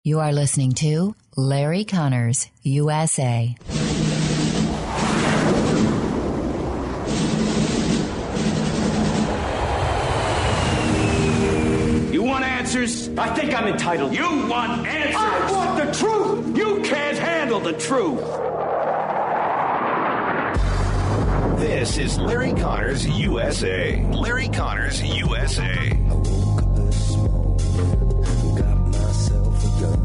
You are listening to Larry Connors, USA. You want answers? I think I'm entitled. You want answers? I want the truth! You can't handle the truth. This is Larry Connors, USA. Larry Connors, USA. I woke up this morning, got myself a gun.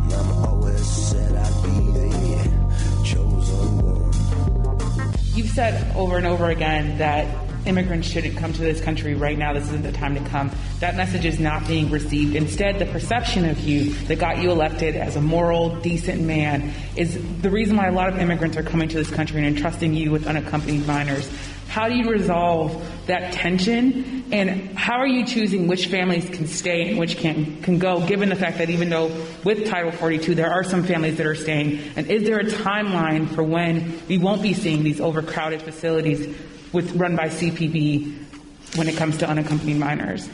Mama always said I'd be the chosen one. You've said over and over again that immigrants shouldn't come to this country right now. This isn't the time to come. That message is not being received. Instead, the perception of you that got you elected as a moral, decent man is the reason why a lot of immigrants are coming to this country and entrusting you with unaccompanied minors. How do you resolve that tension? And how are you choosing which families can stay and which can go, given the fact that even though with Title 42, there are some families that are staying? And is there a timeline for when we won't be seeing these overcrowded facilities run by CPB when it comes to unaccompanied minors?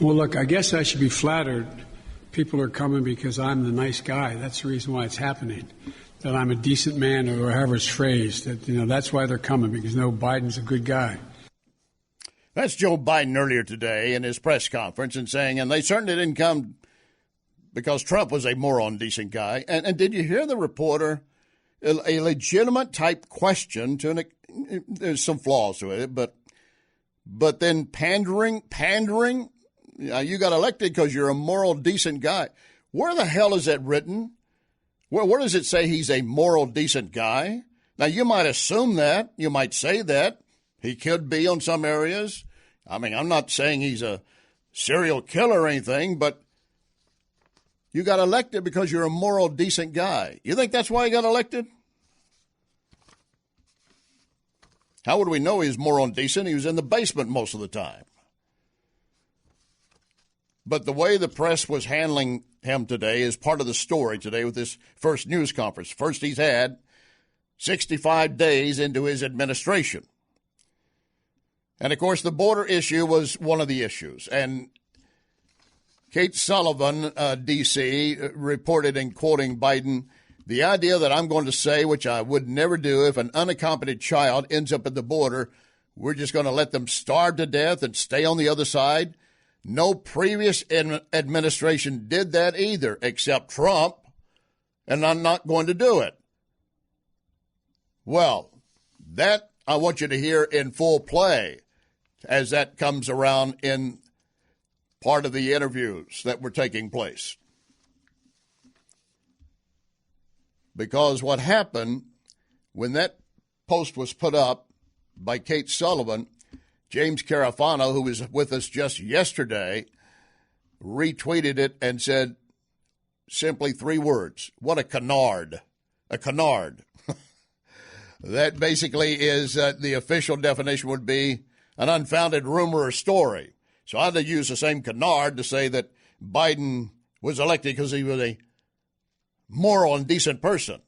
Well, look, I guess I should be flattered. People are coming because I'm the nice guy. That's the reason why it's happening. That I'm a decent man, or however it's phrased. That, that's why they're coming, because Biden's a good guy. That's Joe Biden earlier today in his press conference and saying, and they certainly didn't come because Trump was a moral and decent guy. And did you hear the reporter? A legitimate type question to there's some flaws to it, but then pandering. You got elected because you're a moral, decent guy. Where the hell is that written? Where does it say he's a moral, decent guy? Now, you might assume that. You might say that. He could be on some areas. I mean, I'm not saying he's a serial killer or anything, but you got elected because you're a moral, decent guy. You think that's why he got elected? How would we know he's moral and decent? He was in the basement most of the time. But the way the press was handling him today is part of the story today with this first news conference. First he's had 65 days into his administration. And, of course, the border issue was one of the issues. And Kate Sullivan, D.C., reported in quoting Biden, the idea that I'm going to say, which I would never do, if an unaccompanied child ends up at the border, we're just going to let them starve to death and stay on the other side. No previous administration did that either, except Trump, and I'm not going to do it. Well, that I want you to hear in full play as that comes around in part of the interviews that were taking place. Because what happened when that post was put up by Kate Sullivan, James Carafano, who was with us just yesterday, retweeted it and said simply 3 words. What a canard. A canard. That basically is the official definition would be an unfounded rumor or story. So I'd use the same canard to say that Biden was elected because he was a moral and decent person.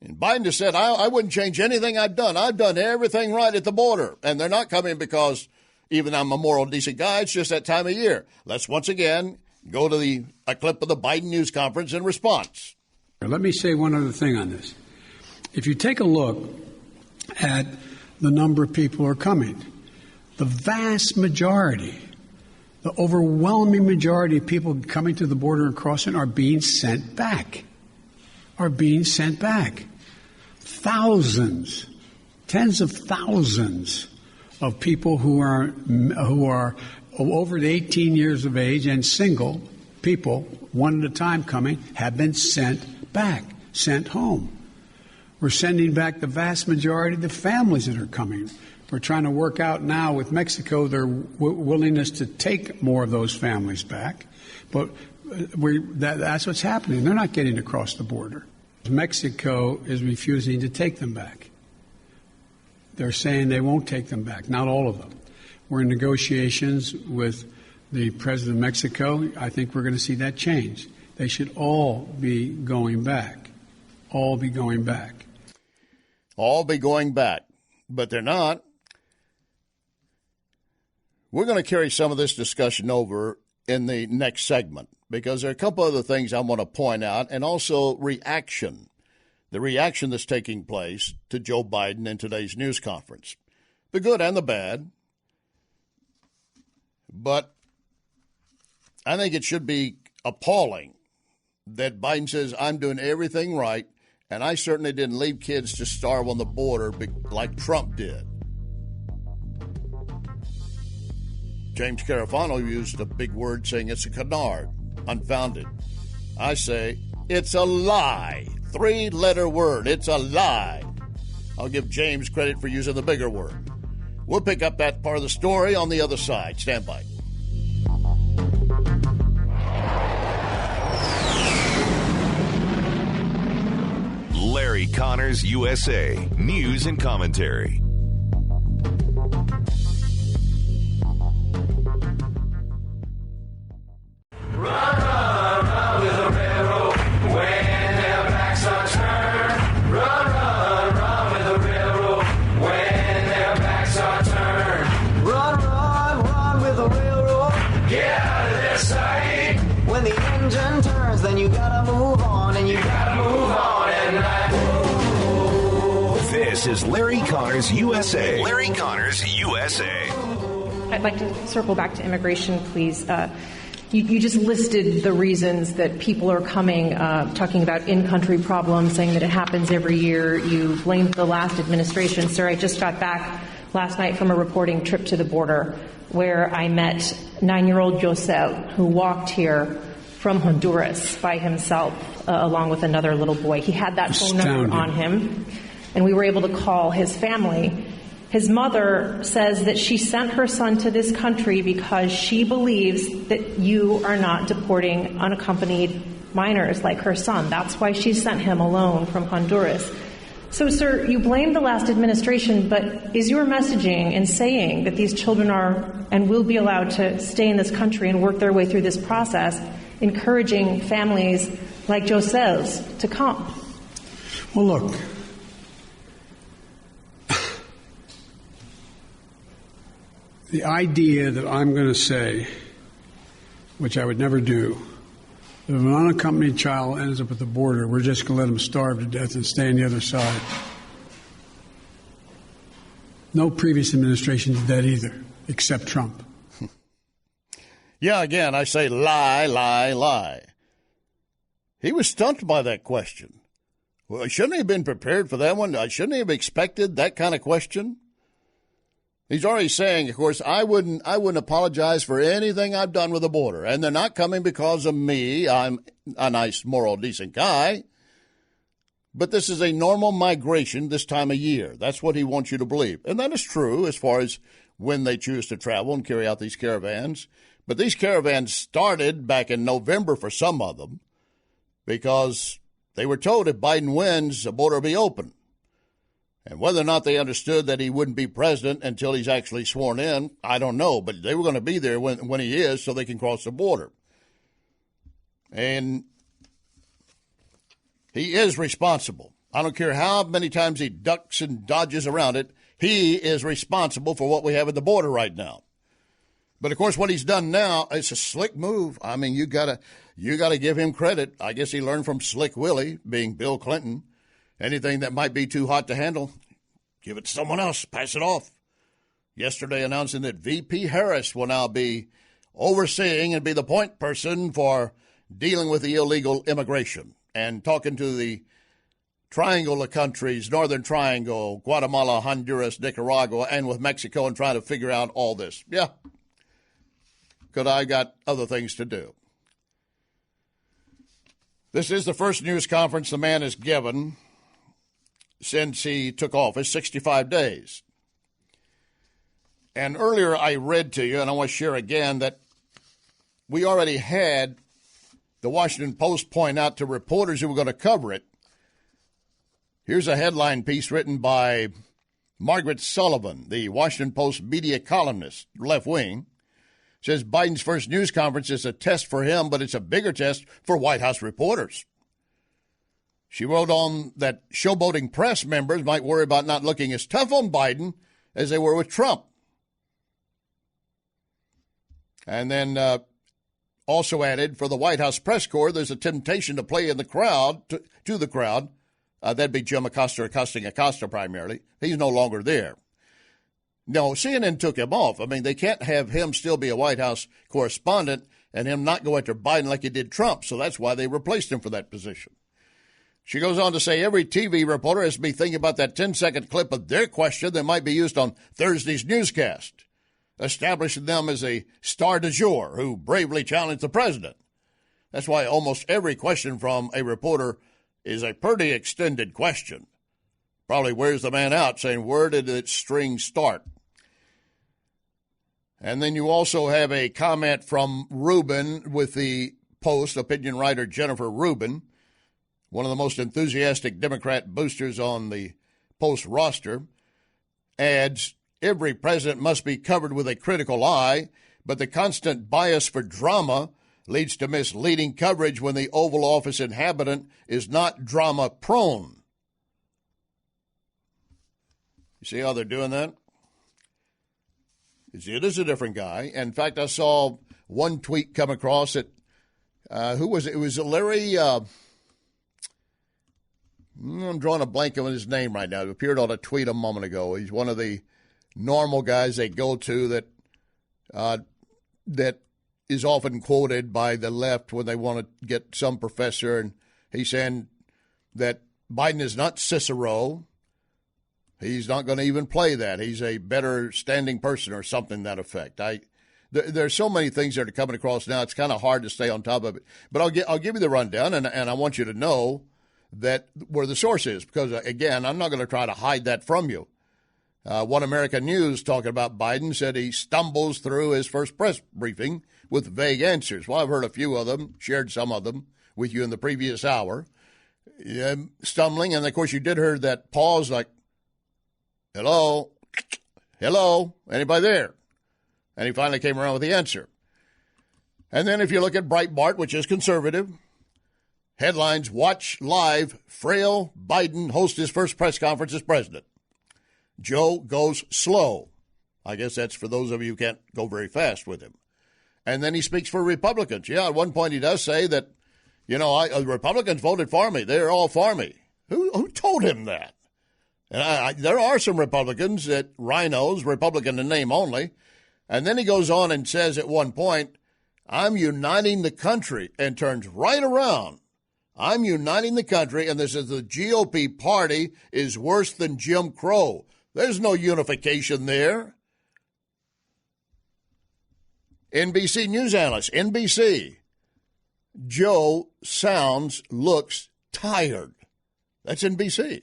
And Biden just said, I wouldn't change anything I've done. I've done everything right at the border. And they're not coming because even I'm a moral, decent guy. It's just that time of year. Let's once again go to a clip of the Biden news conference in response. Let me say one other thing on this. If you take a look at the number of people who are coming, the vast majority, the overwhelming majority of people coming to the border and crossing are being sent back. Thousands, tens of thousands of people who are over 18 years of age and single people, one at a time coming, have been sent back, sent home. We're sending back the vast majority of the families that are coming. We're trying to work out now with Mexico their willingness to take more of those families back. But that's what's happening. They're not getting across the border. Mexico is refusing to take them back. They're saying they won't take them back, not all of them. We're in negotiations with the president of Mexico. I think we're going to see that change. They should all be going back. All be going back. All be going back. But they're not. We're going to carry some of this discussion over in the next segment because there are a couple other things I want to point out, and also reaction, the reaction that's taking place to Joe Biden in today's news conference, the good and the bad. But I think it should be appalling that Biden says, I'm doing everything right, and I certainly didn't leave kids to starve on the border like Trump did. James Carafano used a big word saying it's a canard, unfounded. I say it's a lie. 3-letter word. It's a lie. I'll give James credit for using the bigger word. We'll pick up that part of the story on the other side. Stand by. Larry Connors, USA. News and commentary. Run, run, run with the railroad when their backs are turned. Run, run, run with the railroad when their backs are turned. Run, run, run with the railroad. Get out of their sight. When the engine turns, then you gotta move on, and you gotta move on at night. This is Larry Connors, USA. Larry Connors, USA. I'd like to circle back to immigration, please. You just listed the reasons that people are coming, talking about in-country problems, saying that it happens every year. You blamed the last administration. Sir, I just got back last night from a reporting trip to the border where I met 9-year-old Josel, who walked here from Honduras by himself, along with another little boy. He had that phone number on him, and we were able to call his family. His mother says that she sent her son to this country because she believes that you are not deporting unaccompanied minors like her son. That's why she sent him alone from Honduras. So, sir, you blame the last administration, but is your messaging in saying that these children are and will be allowed to stay in this country and work their way through this process, encouraging families like Josel's to come? Well, look. The idea that I'm going to say, which I would never do, that if an unaccompanied child ends up at the border, we're just going to let them starve to death and stay on the other side. No previous administration did that either, except Trump. Yeah, again, I say lie, lie, lie. He was stumped by that question. Well, shouldn't he have been prepared for that one? Shouldn't he have expected that kind of question? He's already saying, of course, I wouldn't apologize for anything I've done with the border. And they're not coming because of me. I'm a nice, moral, decent guy. But this is a normal migration this time of year. That's what he wants you to believe. And that is true as far as when they choose to travel and carry out these caravans. But these caravans started back in November for some of them because they were told if Biden wins, the border will be open. And whether or not they understood that he wouldn't be president until he's actually sworn in, I don't know. But they were going to be there when he is so they can cross the border. And he is responsible. I don't care how many times he ducks and dodges around it. He is responsible for what we have at the border right now. But, of course, what he's done now, it's a slick move. I mean, you gotta give him credit. I guess he learned from Slick Willie, being Bill Clinton. Anything that might be too hot to handle, give it to someone else. Pass it off. Yesterday announcing that VP Harris will now be overseeing and be the point person for dealing with the illegal immigration and talking to the triangle of countries, Northern Triangle, Guatemala, Honduras, Nicaragua, and with Mexico and trying to figure out all this. Yeah. Because I got other things to do. This is the first news conference the man has given since he took office, 65 days. And earlier I read to you, and I want to share again, that we already had the Washington Post point out to reporters who were going to cover it. Here's a headline piece written by Margaret Sullivan, the Washington Post media columnist, left wing. Says Biden's first news conference is a test for him, but it's a bigger test for White House reporters. She wrote on that showboating press members might worry about not looking as tough on Biden as they were with Trump. And then also added, for the White House press corps, there's a temptation to play in the crowd, to the crowd. That'd be Jim Acosta accosting Acosta primarily. He's no longer there. No, CNN took him off. I mean, they can't have him still be a White House correspondent and him not go after Biden like he did Trump. So that's why they replaced him for that position. She goes on to say every TV reporter has to be thinking about that 10-second clip of their question that might be used on Thursday's newscast, establishing them as a star du jour who bravely challenged the president. That's why almost every question from a reporter is a pretty extended question. Probably wears the man out saying, where did its string start? And then you also have a comment from Rubin with the Post, opinion writer Jennifer Rubin, one of the most enthusiastic Democrat boosters on the Post roster, adds, every president must be covered with a critical eye, but the constant bias for drama leads to misleading coverage when the Oval Office inhabitant is not drama-prone. You see how they're doing that? It is a different guy. In fact, I saw one tweet come across that, who was it? It was Larry... I'm drawing a blank on his name right now. It appeared on a tweet a moment ago. He's one of the normal guys they go to that is often quoted by the left when they want to get some professor. And he's saying that Biden is not Cicero. He's not going to even play that. He's a better standing person or something to that effect. There's so many things that are coming across now. It's kind of hard to stay on top of it. But I'll give you the rundown, and I want you to know that where the source is, because, again, I'm not going to try to hide that from you. One American News, talking about Biden, said he stumbles through his first press briefing with vague answers. Well, I've heard a few of them, shared some of them with you in the previous hour. Stumbling, and, of course, you did hear that pause like, hello, anybody there? And he finally came around with the answer. And then if you look at Breitbart, which is conservative, headlines, watch live, frail Biden hosts his first press conference as president. Joe goes slow. I guess that's for those of you who can't go very fast with him. And then he speaks for Republicans. Yeah, at one point he does say that, Republicans voted for me. They're all for me. Who told him that? And there are some Republicans that rhinos, Republican in name only. And then he goes on and says at one point, I'm uniting the country, and turns right around. I'm uniting the country, and this is the GOP party is worse than Jim Crow. There's no unification there. NBC news analyst, NBC. Joe looks tired. That's NBC.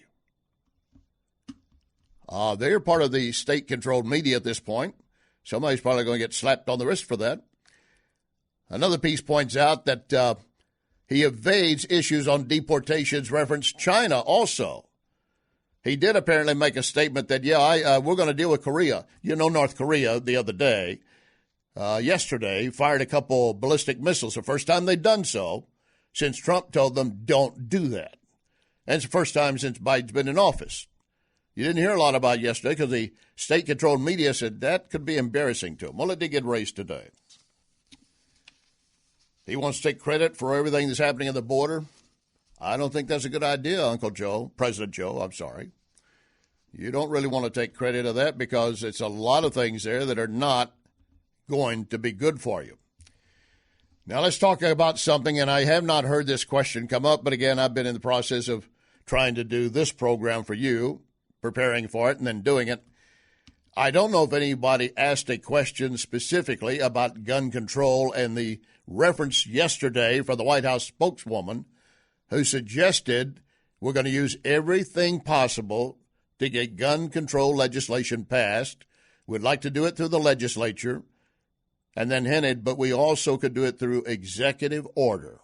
They're part of the state-controlled media at this point. Somebody's probably going to get slapped on the wrist for that. Another piece points out that he evades issues on deportations, reference China also. He did apparently make a statement that, we're going to deal with Korea. North Korea the other day, yesterday, fired a couple ballistic missiles, the first time they'd done so since Trump told them don't do that. And it's the first time since Biden's been in office. You didn't hear a lot about it yesterday because the state-controlled media said that could be embarrassing to him. Well, it did get raised today. He wants to take credit for everything that's happening at the border. I don't think that's a good idea, Uncle Joe, President Joe, I'm sorry. You don't really want to take credit of that because it's a lot of things there that are not going to be good for you. Now, let's talk about something, and I have not heard this question come up, but again, I've been in the process of trying to do this program for you, preparing for it and then doing it. I don't know if anybody asked a question specifically about gun control and the reference yesterday for the White House spokeswoman who suggested we're going to use everything possible to get gun control legislation passed. We'd like to do it through the legislature, and then hinted, but we also could do it through executive order.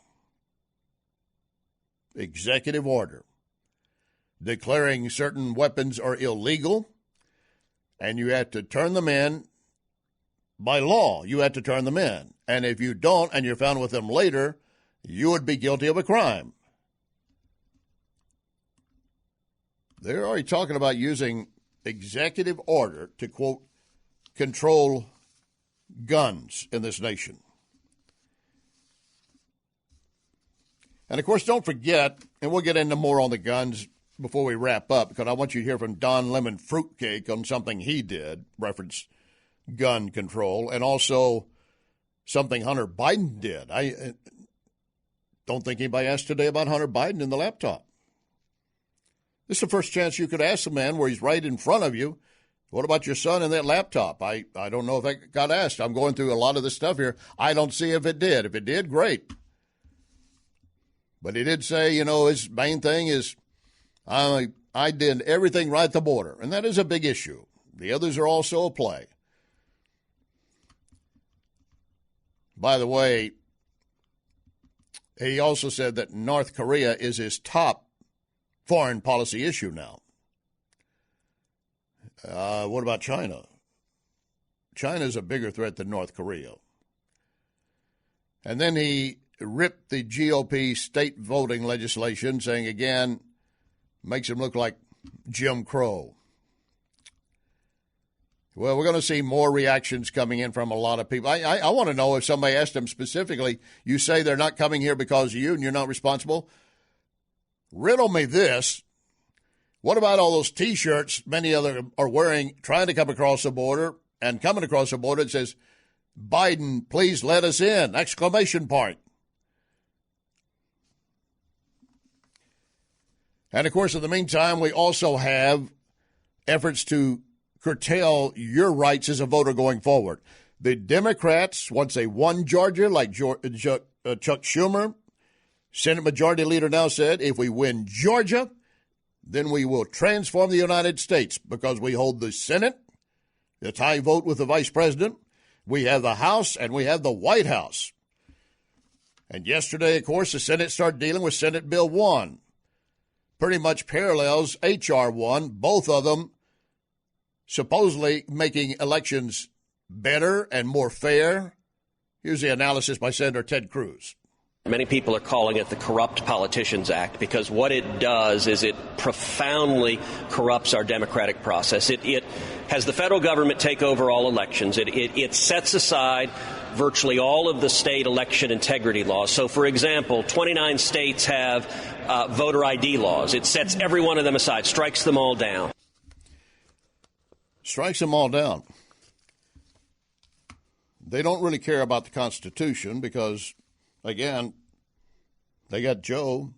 Executive order. Declaring certain weapons are illegal, and you have to turn them in. By law, you have to turn them in. And if you don't and you're found with them later, you would be guilty of a crime. They're already talking about using executive order to, quote, control guns in this nation. And, of course, don't forget, and we'll get into more on the guns before we wrap up, because I want you to hear from Don Lemon Fruitcake on something he did, reference gun control, and also something Hunter Biden did. I don't think anybody asked today about Hunter Biden in the laptop. This is the first chance you could ask the man where he's right in front of you. What about your son and that laptop? I don't know if that got asked. I'm going through a lot of this stuff here. I don't see if it did. If it did, great. But he did say, his main thing is, I did everything right at the border. And that is a big issue. The others are also a play. By the way, he also said that North Korea is his top foreign policy issue now. What about China? China is a bigger threat than North Korea. And then he ripped the GOP state voting legislation, saying again, makes him look like Jim Crow. Well, we're going to see more reactions coming in from a lot of people. I want to know if somebody asked him specifically, you say they're not coming here because of you and you're not responsible? Riddle me this. What about all those T-shirts many other are wearing, trying to come across the border, and coming across the border, it says, Biden, please let us in, exclamation point. And, of course, in the meantime, we also have efforts to curtail your rights as a voter going forward. The Democrats, once they won Georgia, like Chuck Schumer, Senate Majority Leader now said, if we win Georgia, then we will transform the United States because we hold the Senate, the tie vote with the Vice President, we have the House, and we have the White House. And yesterday, of course, the Senate started dealing with Senate Bill 1. Pretty much parallels H.R. 1, both of them supposedly making elections better and more fair. Here's the analysis by Senator Ted Cruz. Many people are calling it the Corrupt Politicians Act because what it does is it profoundly corrupts our democratic process. It has the federal government take over all elections. It sets aside virtually all of the state election integrity laws. So, for example, 29 states have voter ID laws. It sets every one of them aside, strikes them all down. Strikes them all down. They don't really care about the Constitution because, again, they got Joe.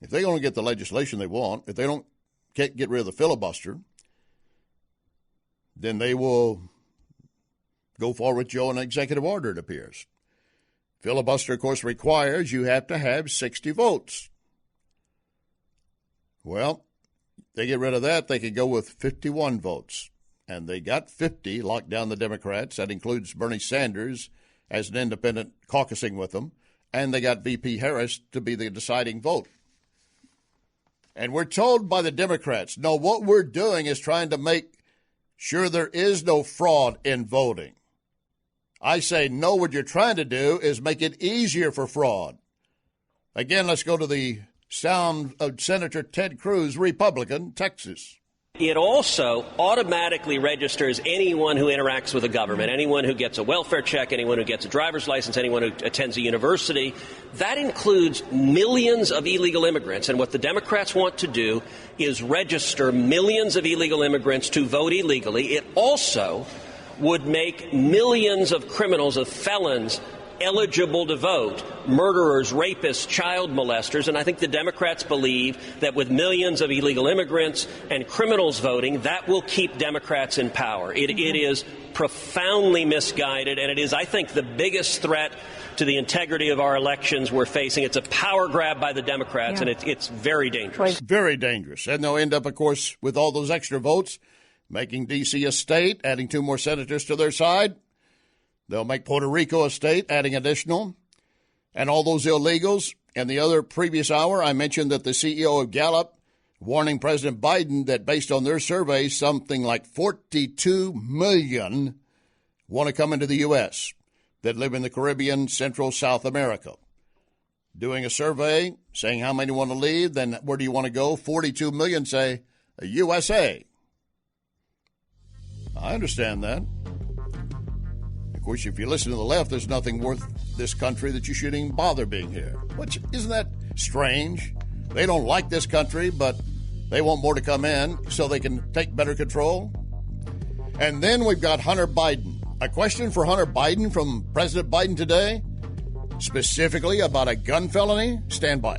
If they don't get the legislation they want, if they don't get rid of the filibuster, then they will go forward with Joe in an executive order, it appears. Filibuster, of course, requires you have to have 60 votes. Well, they get rid of that, they could go with 51 votes. And they got 50, locked down the Democrats. That includes Bernie Sanders as an independent caucusing with them. And they got VP Harris to be the deciding vote. And we're told by the Democrats, no, what we're doing is trying to make sure there is no fraud in voting. I say, no, what you're trying to do is make it easier for fraud. Again, let's go to the sound of Senator Ted Cruz, Republican, Texas. It also automatically registers anyone who interacts with the government, anyone who gets a welfare check, anyone who gets a driver's license, anyone who attends a university. That includes millions of illegal immigrants. And what the Democrats want to do is register millions of illegal immigrants to vote illegally. It also would make millions of criminals, of felons, eligible to vote, murderers, rapists, child molesters. And I think the Democrats believe that with millions of illegal immigrants and criminals voting, that will keep Democrats in power. It is profoundly misguided, and it is, I think, the biggest threat to the integrity of our elections we're facing. It's a power grab by the Democrats, and it's very dangerous. Very dangerous. And they'll end up, of course, with all those extra votes, making D.C. a state, adding 2 more senators to their side. They'll make Puerto Rico a state, adding additional. And all those illegals. And the other previous hour, I mentioned that the CEO of Gallup warning President Biden that based on their survey, something like 42 million want to come into the U.S. that live in the Caribbean, Central, South America. Doing a survey, saying how many want to leave, then where do you want to go? 42 million say USA. I understand that. Of course, if you listen to the left, there's nothing worth this country that you shouldn't even bother being here. Which, isn't that strange? They don't like this country, but they want more to come in so they can take better control. And then we've got Hunter Biden. A question for Hunter Biden from President Biden today, specifically about a gun felony. Stand by.